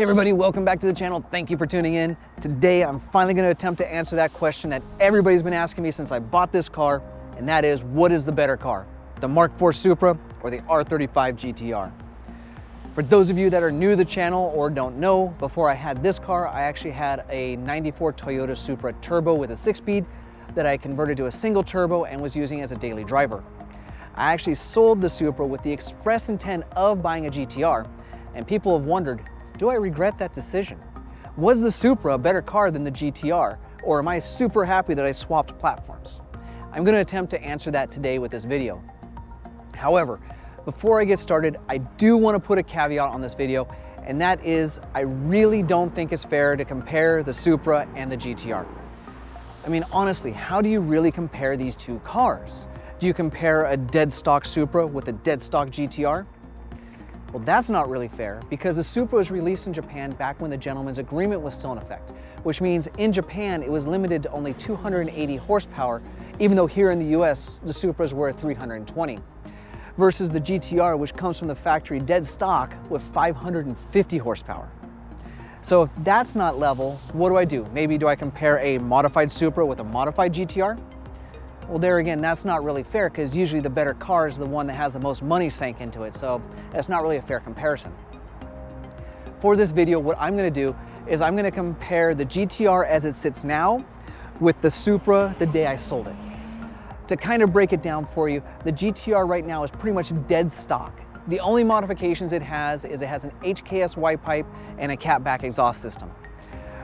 Hey everybody, welcome back to the channel. Thank you for tuning in. Today, I'm finally gonna attempt to answer that question that everybody's been asking me since I bought this car, and that is, what is the better car? The Mark IV Supra or the R35 GT-R? For those of you that are new to the channel or don't know, before I had this car, I actually had a 94 Toyota Supra Turbo with a 6-speed that I converted to a single turbo and was using as a daily driver. I actually sold the Supra with the express intent of buying a GT-R, and people have wondered, do I regret that decision? Was the Supra a better car than the GT-R, or am I super happy that I swapped platforms? I'm going to attempt to answer that today with this video. However, before I get started, I do want to put a caveat on this video, and that is I really don't think it's fair to compare the Supra and the GT-R. I mean, honestly, how do you really compare these two cars? Do you compare a dead stock Supra with a dead stock GT-R? Well, that's not really fair because the Supra was released in Japan back when the gentleman's agreement was still in effect, which means in Japan it was limited to only 280 horsepower, even though here in the US the Supras were at 320, versus the GT-R, which comes from the factory dead stock with 550 horsepower. So if that's not level, what do? Maybe do I compare a modified Supra with a modified GT-R? Well, there again, that's not really fair because usually the better car is the one that has the most money sank into it, so that's not really a fair comparison. For this video, what I'm going to do is I'm going to compare the GT-R as it sits now with the Supra the day I sold it. To kind of break it down for you, the GT-R right now is pretty much dead stock. The only modifications it has is it has an HKS Y pipe and a catback exhaust system.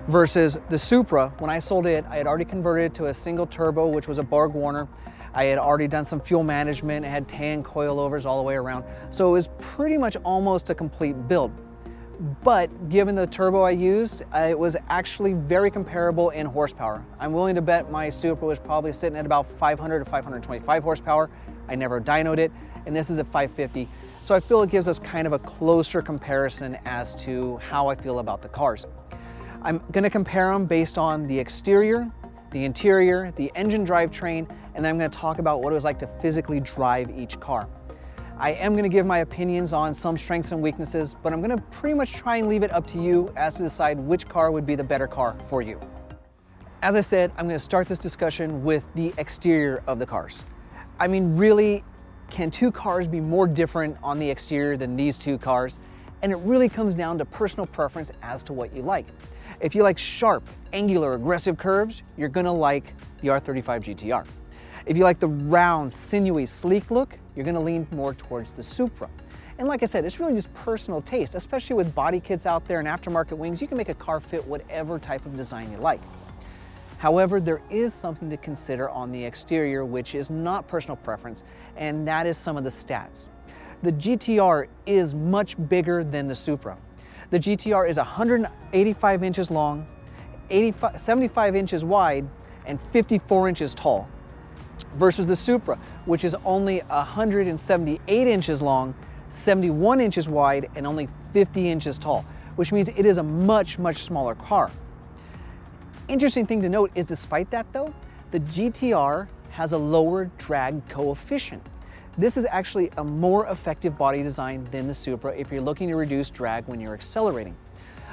Versus the Supra, when I sold it, I had already converted it to a single turbo, which was a Borg Warner. I had already done some fuel management. It had tan coilovers all the way around. So it was pretty much almost a complete build. But given the turbo I used, it was actually very comparable in horsepower. I'm willing to bet my Supra was probably sitting at about 500 to 525 horsepower. I never dynoed it, and this is at 550. So I feel it gives us kind of a closer comparison as to how I feel about the cars. I'm going to compare them based on the exterior, the interior, the engine drivetrain, and then I'm going to talk about what it was like to physically drive each car. I am going to give my opinions on some strengths and weaknesses, but I'm going to pretty much try and leave it up to you as to decide which car would be the better car for you. As I said, I'm going to start this discussion with the exterior of the cars. I mean, really, can two cars be more different on the exterior than these two cars? And it really comes down to personal preference as to what you like. If you like sharp, angular, aggressive curves, you're gonna like the R35 GT-R. If you like the round, sinewy, sleek look, you're gonna lean more towards the Supra. And like I said, it's really just personal taste, especially with body kits out there and aftermarket wings. You can make a car fit whatever type of design you like. However, there is something to consider on the exterior, which is not personal preference, and that is some of the stats. The GT-R is much bigger than the Supra. The GT-R is 185 inches long, 75 inches wide, and 54 inches tall, versus the Supra, which is only 178 inches long, 71 inches wide, and only 50 inches tall, which means it is a much, much smaller car. Interesting thing to note is despite that though, the GT-R has a lower drag coefficient. This is actually a more effective body design than the Supra if you're looking to reduce drag when you're accelerating.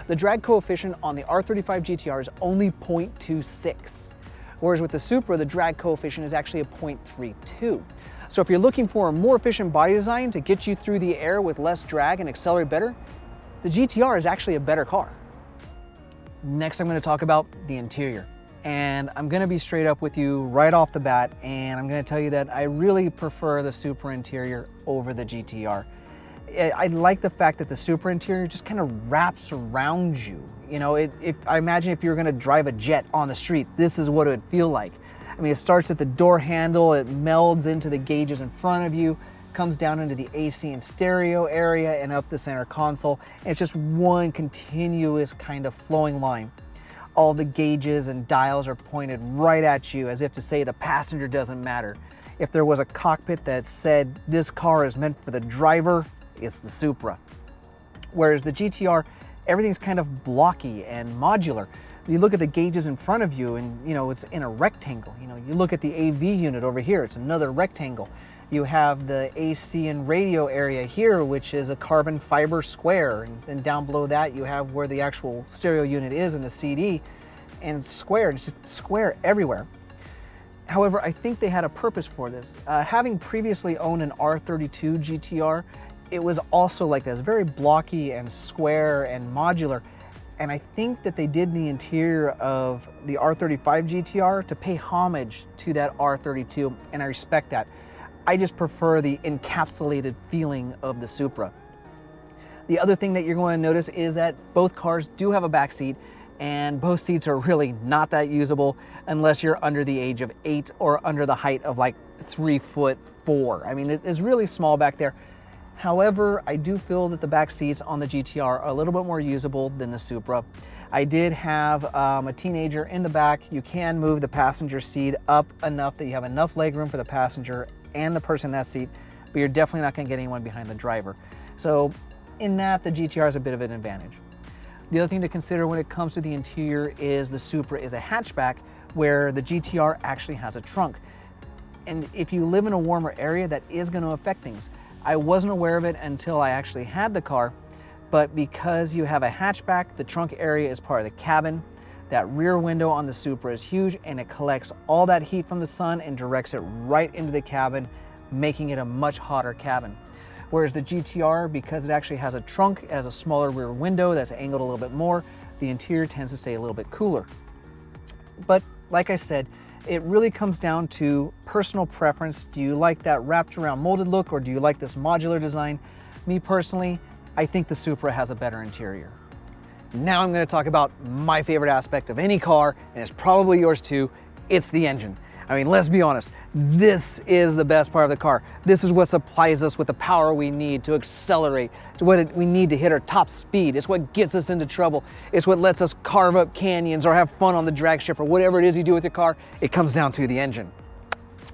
The drag coefficient on the R35 GT-R is only 0.26, whereas with the Supra, the drag coefficient is actually a 0.32. So if you're looking for a more efficient body design to get you through the air with less drag and accelerate better, the GT-R is actually a better car. Next, I'm going to talk about the interior. And I'm going to be straight up with you right off the bat, and I'm going to tell you that I really prefer the Supra interior over the GT-R. I like the fact that the Supra interior just kind of wraps around you. You know, I imagine if you were going to drive a jet on the street, this is what it would feel like. I mean, it starts at the door handle, it melds into the gauges in front of you, comes down into the AC and stereo area and up the center console, and it's just one continuous kind of flowing line. All the gauges and dials are pointed right at you as if to say the passenger doesn't matter. If there was a cockpit that said this car is meant for the driver, it's the Supra. Whereas the GT-R, everything's kind of blocky and modular. You look at the gauges in front of you and, you know, it's in a rectangle. You know, you look at the AV unit over here, it's another rectangle. You have the AC and radio area here, which is a carbon fiber square. And then down below that, you have where the actual stereo unit is in the CD, and it's square, it's just square everywhere. However, I think they had a purpose for this. Having previously owned an R32 GT-R, it was also like this, very blocky and square and modular. And I think that they did the interior of the R35 GT-R to pay homage to that R32, and I respect that. I just prefer the encapsulated feeling of the Supra. The other thing that you're going to notice is that both cars do have a back seat, and both seats are really not that usable unless you're under the age of 8 or under the height of like 3'4". I mean, it is really small back there. However, I do feel that the back seats on the GT-R are a little bit more usable than the Supra. I did have a teenager in the back. You can move the passenger seat up enough that you have enough leg room for the passenger and the person in that seat, but you're definitely not going to get anyone behind the driver. So in that, the GT-R is a bit of an advantage. The other thing to consider when it comes to the interior is the Supra is a hatchback, where the GT-R actually has a trunk. And if you live in a warmer area, that is going to affect things. I wasn't aware of it until I actually had the car, but because you have a hatchback, the trunk area is part of the cabin. That rear window on the Supra is huge, and it collects all that heat from the sun and directs it right into the cabin, making it a much hotter cabin. Whereas the GT-R, because it actually has a trunk, it has a smaller rear window that's angled a little bit more, the interior tends to stay a little bit cooler. But like I said, it really comes down to personal preference. Do you like that wrapped around molded look, or do you like this modular design? Me personally, I think the Supra has a better interior. Now I'm going to talk about my favorite aspect of any car, and it's probably yours too. It's the engine. I mean, let's be honest, this is the best part of the car. This is what supplies us with the power we need to accelerate. It's what we need to hit our top speed. It's what gets us into trouble. It's what lets us carve up canyons or have fun on the drag strip or whatever it is you do with your car. It comes down to the engine.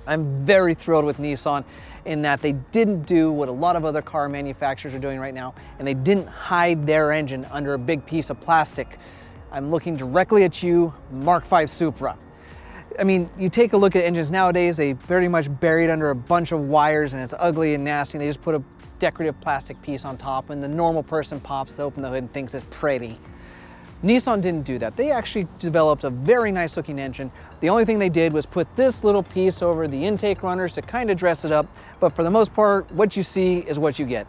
I'm very thrilled with Nissan in that they didn't do what a lot of other car manufacturers are doing right now, and they didn't hide their engine under a big piece of plastic. I'm looking directly at you, Mark V Supra. I mean, you take a look at engines nowadays, they very much buried under a bunch of wires, and it's ugly and nasty, and they just put a decorative plastic piece on top, and the normal person pops open the hood and thinks it's pretty. Nissan didn't do that. They actually developed a very nice looking engine. The only thing they did was put this little piece over the intake runners to kind of dress it up, but for the most part, what you see is what you get.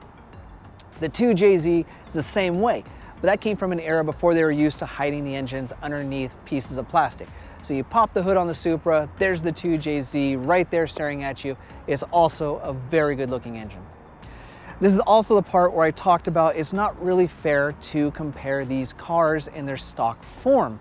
The 2JZ is the same way, but that came from an era before they were used to hiding the engines underneath pieces of plastic. So you pop the hood on the Supra, there's the 2JZ right there staring at you. It's also a very good looking engine. This is also the part where I talked about it's not really fair to compare these cars in their stock form,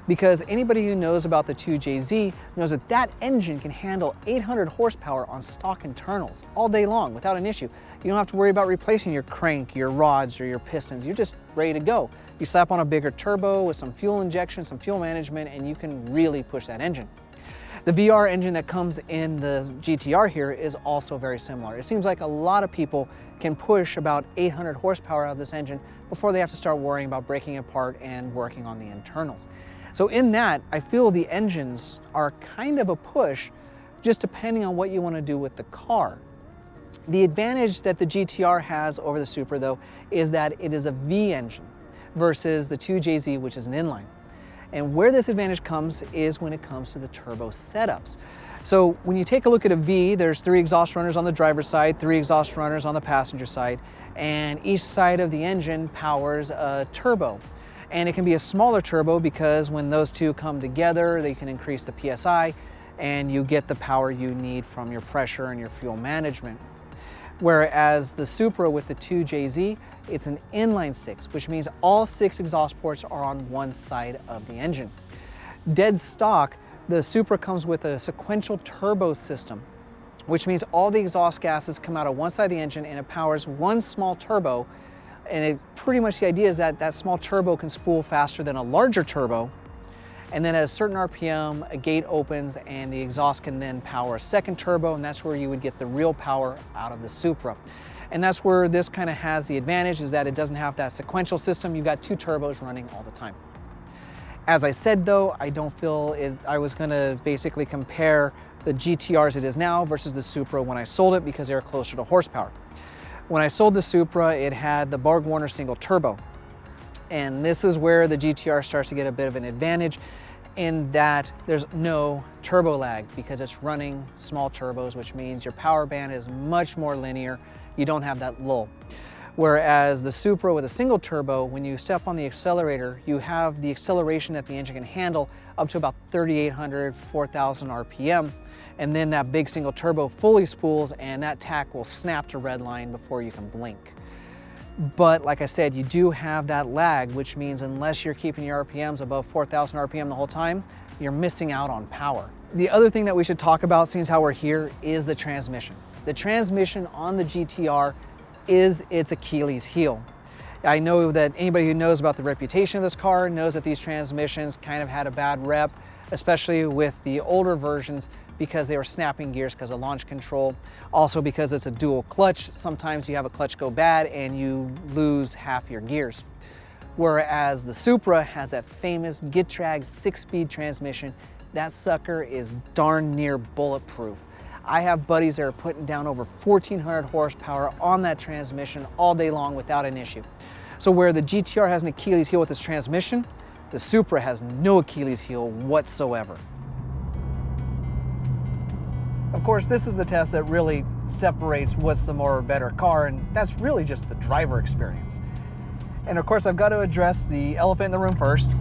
because anybody who knows about the 2JZ knows that that engine can handle 800 horsepower on stock internals all day long without an issue. You don't have to worry about replacing your crank, your rods, or your pistons. You're just ready to go. You slap on a bigger turbo with some fuel injection, some fuel management, and you can really push that engine. The VR engine that comes in the GT-R here is also very similar. It seems like a lot of people can push about 800 horsepower out of this engine before they have to start worrying about breaking it apart and working on the internals. So in that, I feel the engines are kind of a push, just depending on what you want to do with the car. The advantage that the GT-R has over the Supra, though, is that it is a V engine versus the 2JZ, which is an inline. And where this advantage comes is when it comes to the turbo setups. So when you take a look at a V, there's 3 exhaust runners on the driver's side, 3 exhaust runners on the passenger side, and each side of the engine powers a turbo. And it can be a smaller turbo because when those two come together, they can increase the PSI and you get the power you need from your pressure and your fuel management. Whereas the Supra with the 2JZ, it's an inline 6, which means all 6 exhaust ports are on one side of the engine. Dead stock, the Supra comes with a sequential turbo system, which means all the exhaust gases come out of one side of the engine and it powers one small turbo. And pretty much the idea is that that small turbo can spool faster than a larger turbo. And then at a certain RPM, a gate opens and the exhaust can then power a second turbo, and that's where you would get the real power out of the Supra. And that's where this kind of has the advantage, is that it doesn't have that sequential system. You've got 2 turbos running all the time. As I said though, I don't feel I was gonna basically compare the GTR as it is now versus the Supra when I sold it, because they were closer to horsepower. When I sold the Supra, it had the Borg-Warner single turbo. And this is where the GTR starts to get a bit of an advantage, in that there's no turbo lag because it's running small turbos, which means your power band is much more linear. You don't have that lull. Whereas the Supra with a single turbo, when you step on the accelerator, you have the acceleration that the engine can handle up to about 3,800, 4,000 RPM. And then that big single turbo fully spools and that tach will snap to red line before you can blink. But like I said, you do have that lag, which means unless you're keeping your RPMs above 4,000 RPM the whole time, you're missing out on power. The other thing that we should talk about, seeing as how we're here, is the transmission. The transmission on the GTR is its Achilles heel. I know that anybody who knows about the reputation of this car knows that these transmissions kind of had a bad rep, especially with the older versions, because they were snapping gears because of launch control. Also because it's a dual clutch, sometimes you have a clutch go bad and you lose half your gears. Whereas the Supra has that famous Gtr 6-speed transmission. That sucker is darn near bulletproof. I have buddies that are putting down over 1,400 horsepower on that transmission all day long without an issue. So where the GTR has an Achilles heel with its transmission, the Supra has no Achilles heel whatsoever. Of course, this is the test that really separates what's the more better car, and that's really just the driver experience. And of course, I've got to address the elephant in the room first.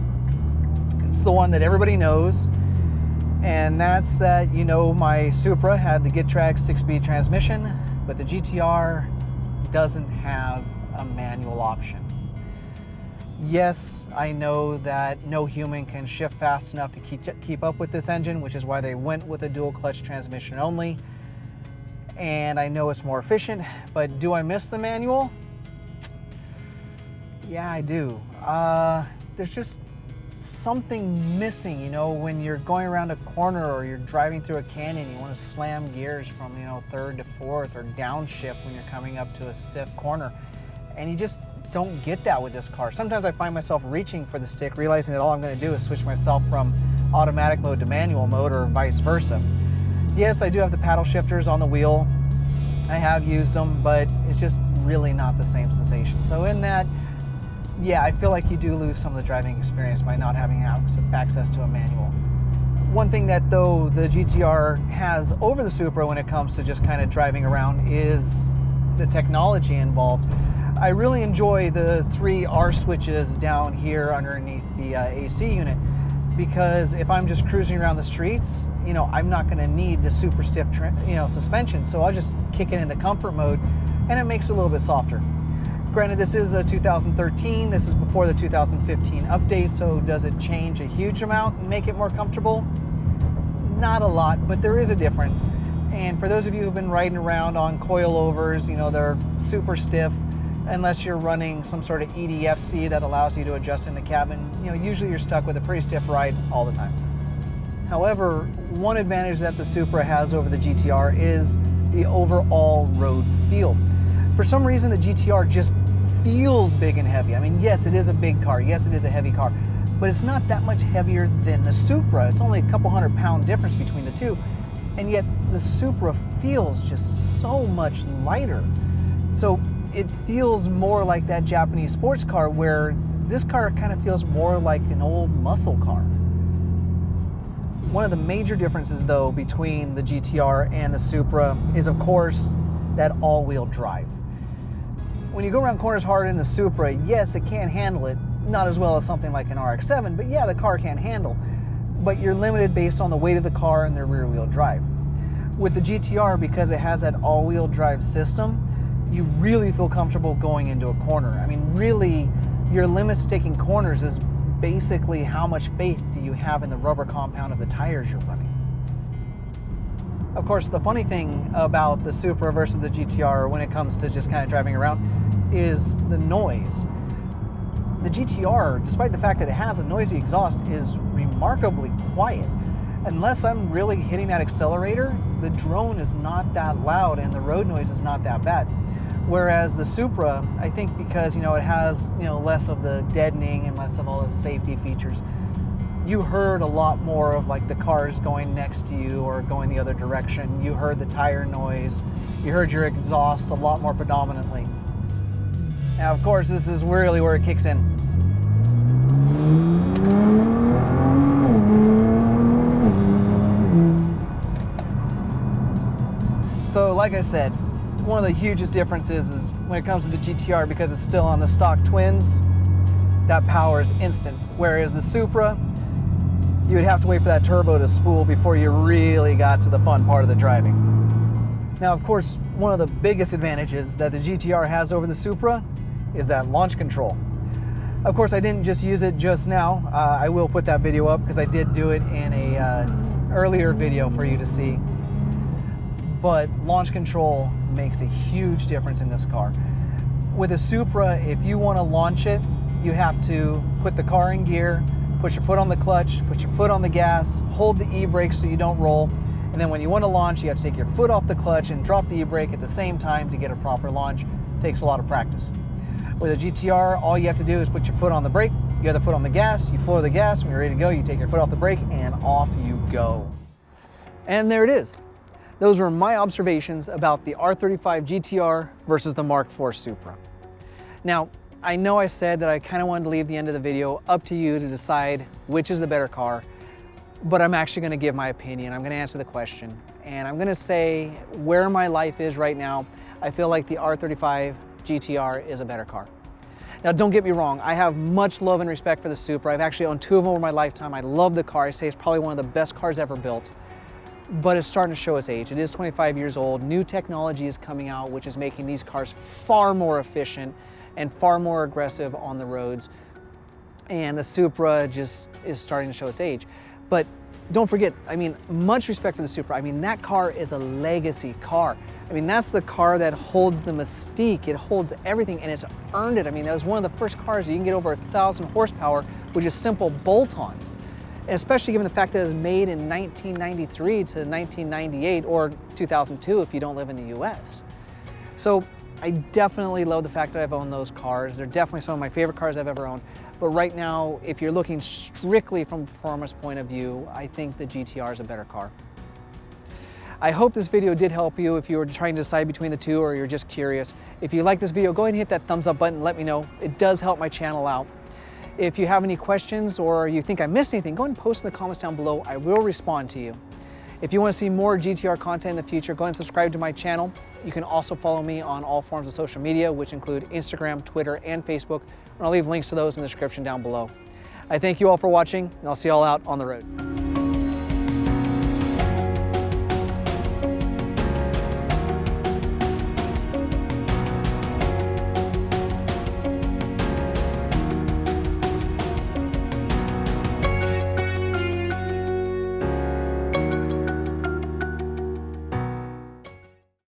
It's the one that everybody knows, and that's that, you know, my Supra had the Gtr 6-speed transmission, but the GTR doesn't have a manual option. Yes, I know that no human can shift fast enough to keep up with this engine, which is why they went with a dual clutch transmission only. And I know it's more efficient, but do I miss the manual? Yeah, I do. There's just something missing, you know, when you're going around a corner or you're driving through a canyon, you want to slam gears from, you know, third to fourth, or downshift when you're coming up to a stiff corner. And you just don't get that with this car. Sometimes I find myself reaching for the stick, realizing that all I'm going to do is switch myself from automatic mode to manual mode, or vice versa. Yes, I do have the paddle shifters on the wheel. I have used them, but it's just really not the same sensation. So in that, yeah, I feel like you do lose some of the driving experience by not having access to a manual. One thing that though the GTR has over the Supra when it comes to just kind of driving around is the technology involved. I really enjoy the 3 R switches down here underneath the AC unit, because if I'm just cruising around the streets, you know, I'm not going to need the super stiff, suspension. So I'll just kick it into comfort mode, and it makes it a little bit softer. Granted, this is a 2013. This is before the 2015 update. So does it change a huge amount and make it more comfortable? Not a lot, but there is a difference. And for those of you who've been riding around on coilovers, you know, they're super stiff. Unless you're running some sort of EDFC that allows you to adjust in the cabin, you know, usually you're stuck with a pretty stiff ride all the time. However, one advantage that the Supra has over the GTR is the overall road feel. For some reason, the GTR just feels big and heavy. I mean, yes, it is a big car. Yes, it is a heavy car, but it's not that much heavier than the Supra. It's only a couple £100 difference between the two. And yet the Supra feels just so much lighter. So it feels more like that Japanese sports car, where this car kind of feels more like an old muscle car. One of the major differences though between the GTR and the Supra is of course that all-wheel drive. When you go around corners hard in the Supra, yes, it can handle it, not as well as something like an RX-7, but yeah, the car can handle, but you're limited based on the weight of the car and the rear-wheel drive. With the GTR, because it has that all-wheel drive system, you really feel comfortable going into a corner. I mean, really, your limits to taking corners is basically how much faith do you have in the rubber compound of the tires you're running. Of course, the funny thing about the Supra versus the GTR when it comes to just kind of driving around is the noise. The GTR, despite the fact that it has a noisy exhaust, is remarkably quiet. Unless I'm really hitting that accelerator, the drone is not that loud and the road noise is not that bad. Whereas the Supra, I think because, you know, it has, you know, less of the deadening and less of all the safety features, you heard a lot more of like the cars going next to you or going the other direction. You heard the tire noise. You heard your exhaust a lot more predominantly. Now, of course, this is really where it kicks in. So like I said, one of the hugest differences is when it comes to the GTR, because it's still on the stock twins, that power is instant. Whereas the Supra, you would have to wait for that turbo to spool before you really got to the fun part of the driving. Now, of course, one of the biggest advantages that the GTR has over the Supra is that launch control. Of course, I didn't just use it just now. I will put that video up because I did do it in a earlier video for you to see. But launch control makes a huge difference in this car. With a Supra, if you want to launch it, you have to put the car in gear, put your foot on the clutch, put your foot on the gas, hold the e-brake so you don't roll, and then when you want to launch, you have to take your foot off the clutch and drop the e-brake at the same time to get a proper launch. It takes a lot of practice. With a GTR, all you have to do is put your foot on the brake, you have the foot on the gas, you floor the gas, when you're ready to go, you take your foot off the brake, and off you go. And there it is. Those were my observations about the R35 GT-R versus the Mark IV Supra. Now, I know I said that I kind of wanted to leave the end of the video up to you to decide which is the better car, but I'm actually going to give my opinion. I'm going to answer the question, and I'm going to say where my life is right now. I feel like the R35 GT-R is a better car. Now, don't get me wrong. I have much love and respect for the Supra. I've actually owned two of them over my lifetime. I love the car. I say it's probably one of the best cars ever built. But it's starting to show its age. It is 25 years old. New technology is coming out, which is making these cars far more efficient and far more aggressive on the roads. And the Supra just is starting to show its age. But don't forget, I mean, much respect for the Supra. I mean, that car is a legacy car. I mean, that's the car that holds the mystique. It holds everything, and it's earned it. I mean, that was one of the first cars that you can get over 1,000 horsepower with just simple bolt-ons. Especially given the fact that it was made in 1993 to 1998 or 2002 if you don't live in the US. So I definitely love the fact that I've owned those cars. They're definitely some of my favorite cars I've ever owned. But right now, if you're looking strictly from a performance point of view, I think the GT-R is a better car. I hope this video did help you if you were trying to decide between the two or you're just curious. If you like this video, go ahead and hit that thumbs up button and let me know. It does help my channel out. If you have any questions or you think I missed anything, go ahead and post in the comments down below. I will respond to you. If you want to see more GTR content in the future, go ahead and subscribe to my channel. You can also follow me on all forms of social media, which include Instagram, Twitter, and Facebook. And I'll leave links to those in the description down below. I thank you all for watching, and I'll see you all out on the road.